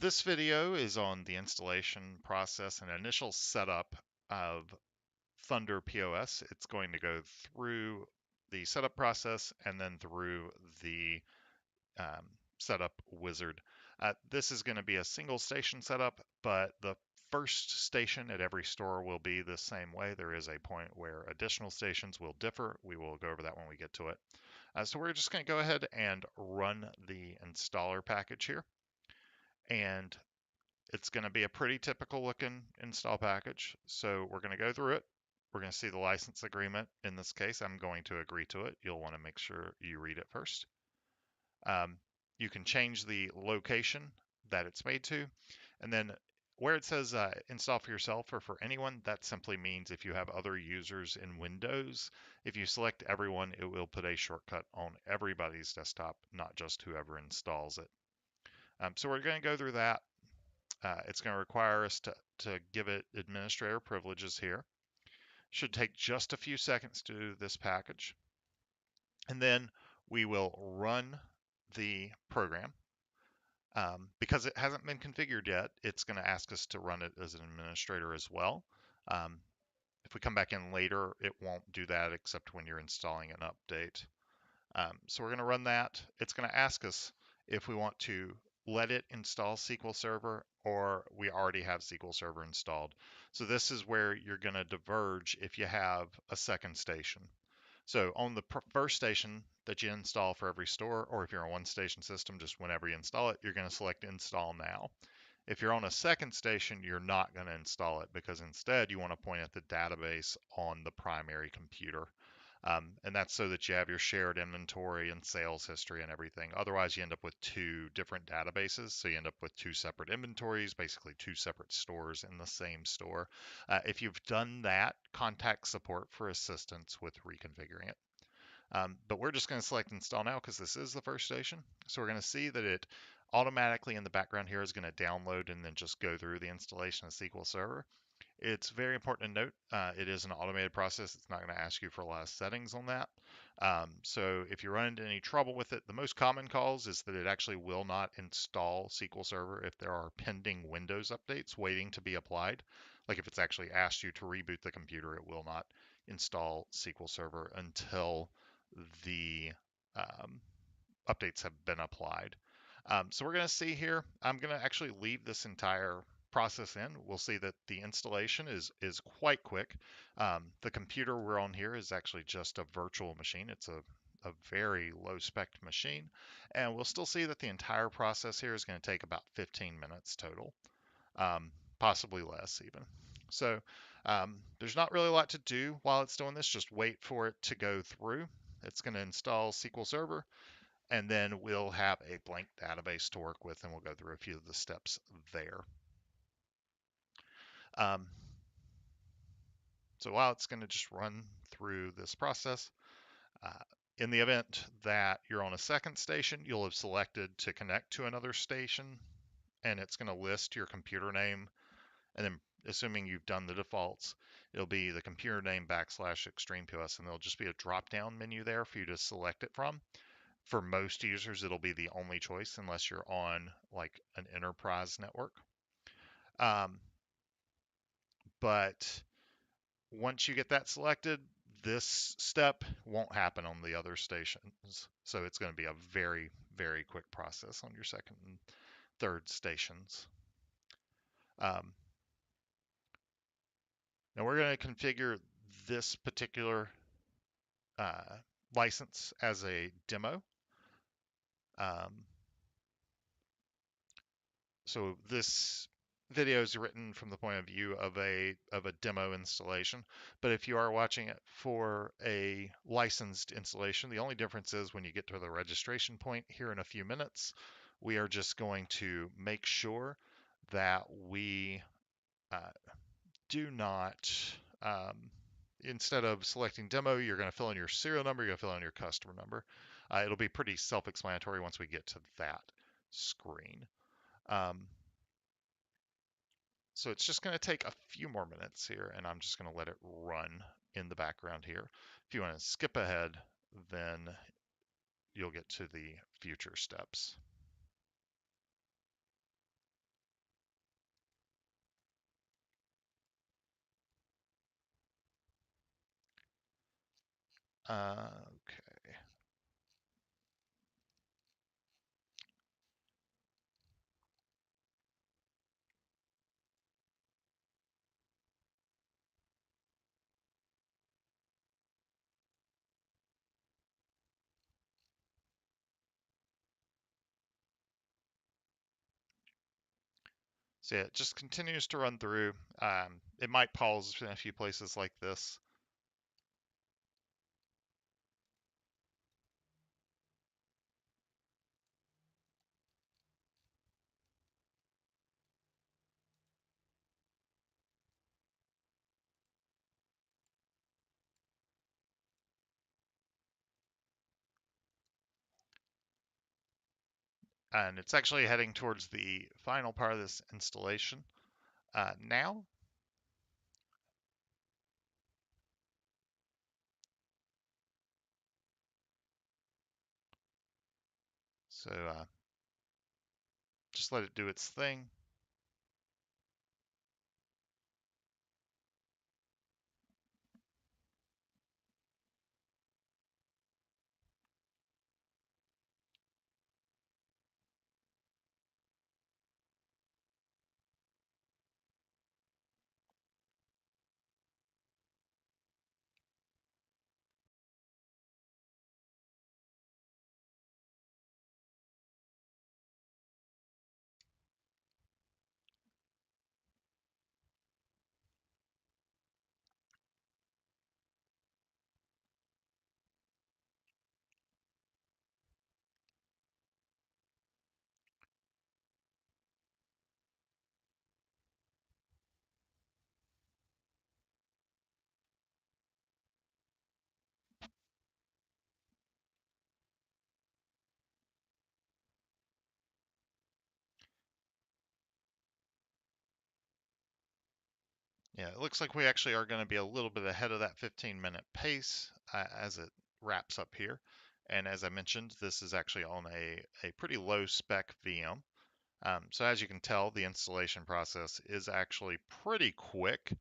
This video is on the installation process and initial setup of ThunderPOS. It's going to go through the setup process and then through the setup wizard. This is going to be a single station setup, but the first station at every store will be the same way. There is a point where additional stations will differ. We will go over that when we get to it. So we're just going to go ahead and run the installer package here. And it's going to be a pretty typical looking install package. So we're going to go through it. We're going to see the license agreement. In this case, I'm going to agree to it. You'll want to make sure you read it first. You can change the location that it's made to. And then where it says install for yourself or for anyone, that simply means if you have other users in Windows, if you select everyone, it will put a shortcut on everybody's desktop, not just whoever installs it. So we're going to go through that. It's going to require us to give it administrator privileges here. Should take just a few seconds to do this package. And then we will run the program. Because it hasn't been configured yet, it's going to ask us to run it as an administrator as well. If we come back in later, it won't do that except when you're installing an update. So we're going to run that. It's going to ask us if we want to let it install SQL Server or we already have SQL Server installed. So this is where you're going to diverge if you have a second station. So on the first station that you install for every store, or if you're on one station system, just whenever you install it, you're going to select install now. If you're on a second station, you're not going to install it because instead you want to point at the database on the primary computer. And that's so that you have your shared inventory and sales history and everything. Otherwise, you end up with two different databases. So you end up with two separate inventories, basically two separate stores in the same store. If you've done that, contact support for assistance with reconfiguring it. But we're just going to select install now because this is the first station. So we're going to see that it automatically in the background here is going to download and then just go through the installation of SQL Server. It's very important to note it is an automated process. It's not going to ask you for a lot of settings on that. So if you run into any trouble with it, the most common cause is that it actually will not install SQL Server if there are pending Windows updates waiting to be applied. Like if it's actually asked you to reboot the computer, it will not install SQL Server until the updates have been applied. So we're going to see here, I'm going to actually leave this entire process in. We'll see that the installation is quite quick. The computer we're on here is actually just a virtual machine. It's a very low spec machine. And we'll still see that the entire process here is going to take about 15 minutes total, possibly less even. So there's not really a lot to do while it's doing this. Just wait for it to go through. It's going to install SQL Server, and then we'll have a blank database to work with, and we'll go through a few of the steps there. So while it's going to just run through this process, in the event that you're on a second station, you'll have selected to connect to another station, and it's going to list your computer name, and then assuming you've done the defaults, it'll be the computer name / ExtremePOS, and there'll just be a drop-down menu there for you to select it from. For most users, it'll be the only choice unless you're on like an enterprise network. But once you get that selected, this step won't happen on the other stations. So it's going to be a very, very quick process on your second and third stations. Now we're going to configure this particular license as a demo. So this video is written from the point of view of a demo installation, but if you are watching it for a licensed installation, the only difference is when you get to the registration point here in a few minutes, we are just going to make sure that we do not, instead of selecting demo, you're going to fill in your serial number, you're going to fill in your customer number. It'll be pretty self-explanatory once we get to that screen. So it's just going to take a few more minutes here, and I'm just going to let it run in the background here. If you want to skip ahead, then you'll get to the future steps. Okay. So yeah, it just continues to run through. It might pause in a few places like this. And it's actually heading towards the final part of this installation now. So just let it do its thing. Yeah, it looks like we actually are going to be a little bit ahead of that 15-minute pace as it wraps up here. And as I mentioned, this is actually on a pretty low spec VM. So as you can tell, the installation process is actually pretty quick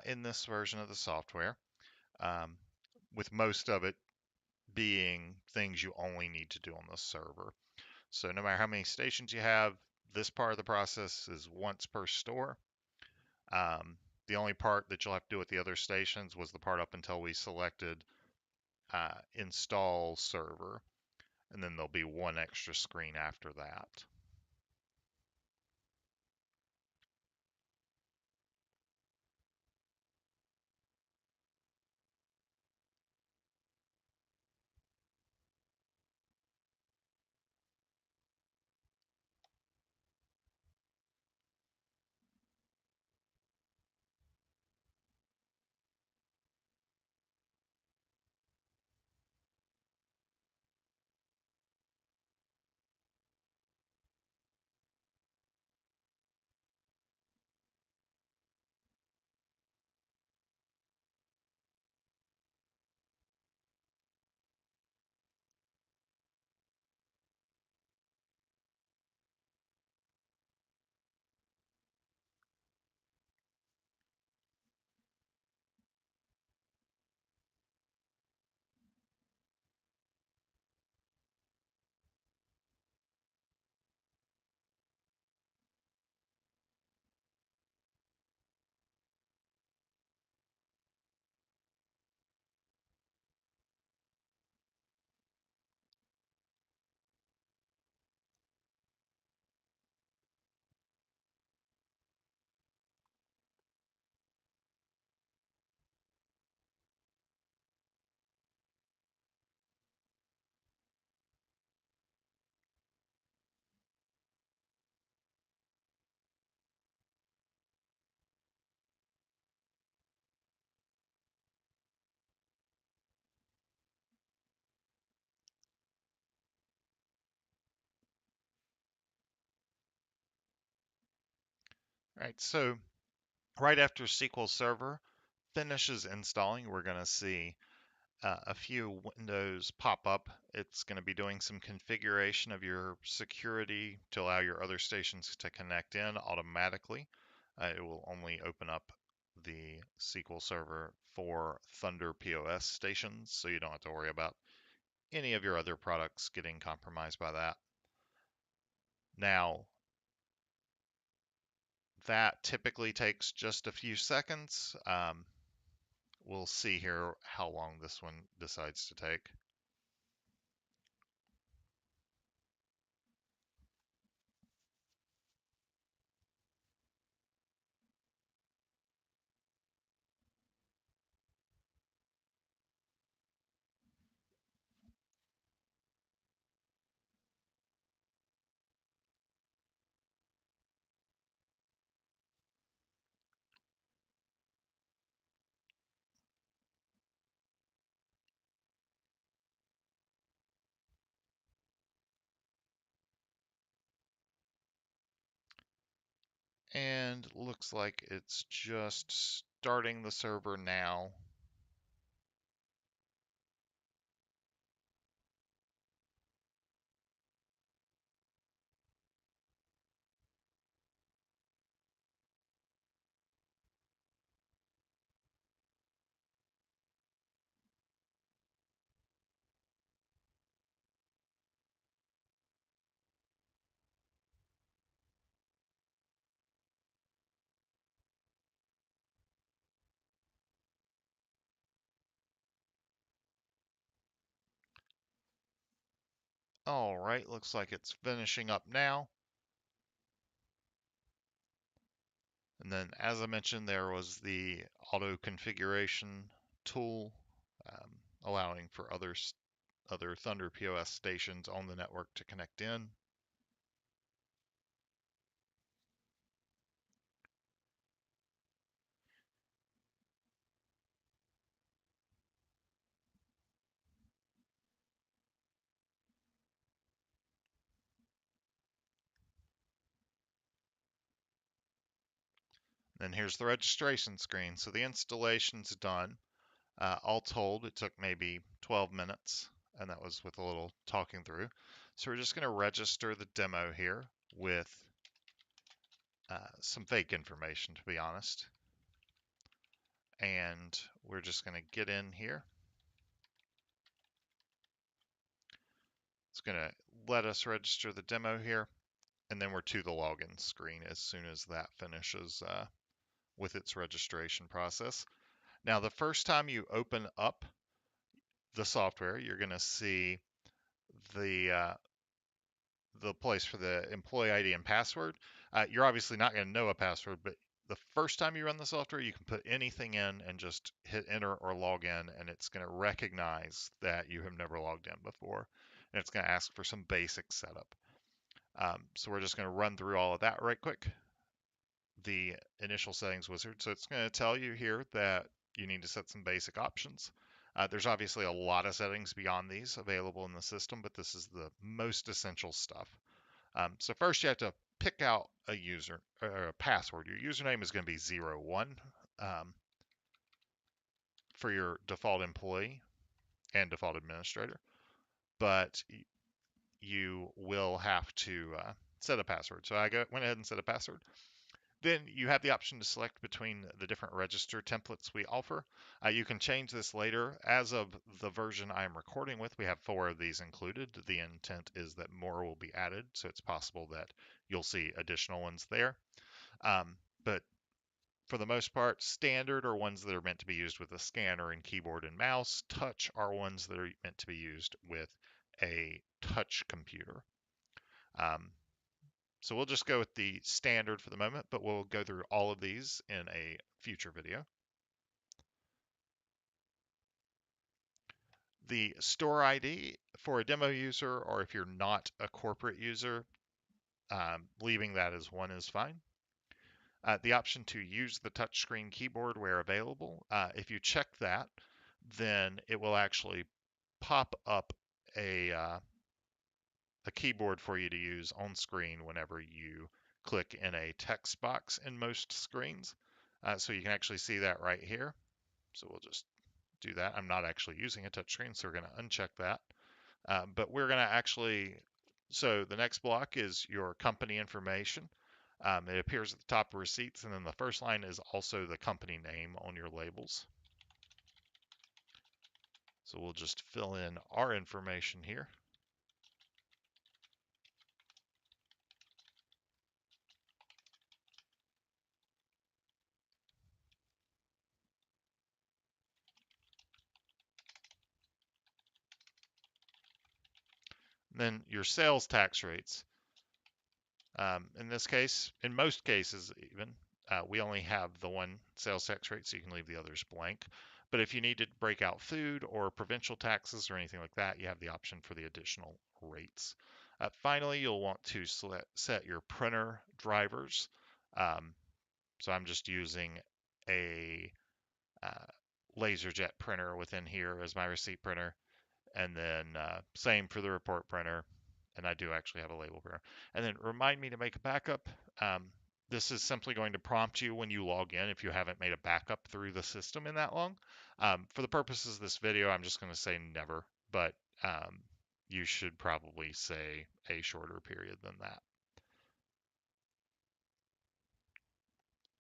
in this version of the software, um, with most of it being things you only need to do on the server. So no matter how many stations you have, this part of the process is once per store. Um, the only part that you'll have to do with the other stations was the part up until we selected install server, and then there'll be one extra screen after that. All right, so right after SQL Server finishes installing, we're going to see a few windows pop up. It's going to be doing some configuration of your security to allow your other stations to connect in automatically. It will only open up the SQL Server for ThunderPOS stations, so you don't have to worry about any of your other products getting compromised by that. Now, that typically takes just a few seconds. We'll see here how long this one decides to take. And looks like it's just starting the server now. All right, looks like it's finishing up now. And then, as I mentioned, there was the auto configuration tool, allowing for other ThunderPOS stations on the network to connect in. Then here's the registration screen. So the installation's done. All told, it took maybe 12 minutes, and that was with a little talking through. So we're just going to register the demo here with some fake information, to be honest. And we're just going to get in here. It's going to let us register the demo here, and then we're to the login screen as soon as that finishes with its registration process. Now, the first time you open up the software, you're going to see the the place for the employee ID and password. You're obviously not going to know a password, but the first time you run the software, you can put anything in and just hit enter or log in, and it's going to recognize that you have never logged in before. And it's going to ask for some basic setup. So we're just going to run through all of that right quick. The initial settings wizard. So it's going to tell you here that you need to set some basic options. There's obviously a lot of settings beyond these available in the system, but this is the most essential stuff. So first you have to pick out a user or a password. Your username is going to be 01 for your default employee and default administrator, but you will have to set a password. So went ahead and set a password. Then you have the option to select between the different register templates we offer. You can change this later. As of the version I'm recording with, we have 4 of these included. The intent is that more will be added, so it's possible that you'll see additional ones there. But for the most part, standard are ones that are meant to be used with a scanner and keyboard and mouse. Touch are ones that are meant to be used with a touch computer. So we'll just go with the standard for the moment, but we'll go through all of these in a future video. The store ID for a demo user, or if you're not a corporate user, leaving that as 1 is fine. The option to use the touchscreen keyboard where available. If you check that, then it will actually pop up a keyboard for you to use on screen whenever you click in a text box in most screens. So you can actually see that right here. So we'll just do that. I'm not actually using a touchscreen, so we're going to uncheck that. But we're going to actually, so the next block is your company information. It appears at the top of receipts, and then the first line is also the company name on your labels. So we'll just fill in our information here. Then your sales tax rates. In this case, in most cases even, we only have the one sales tax rate, so you can leave the others blank. But if you need to break out food or provincial taxes or anything like that, you have the option for the additional rates. Finally, you'll want to set your printer drivers. Um, so I'm just using a uh, LaserJet printer within here as my receipt printer. And then same for the report printer. And I do actually have a label printer. And then remind me to make a backup. Um, this is simply going to prompt you when you log in if you haven't made a backup through the system in that long. For the purposes of this video, I'm just going to say never, but you should probably say a shorter period than that.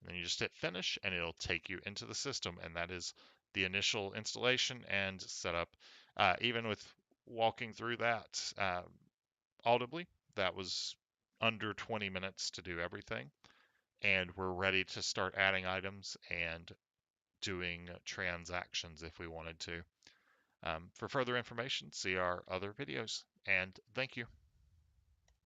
And then you just hit finish and it'll take you into the system. And that is the initial installation and setup. Even with walking through that audibly, that was under 20 minutes to do everything. And we're ready to start adding items and doing transactions if we wanted to. For further information, see our other videos. And thank you.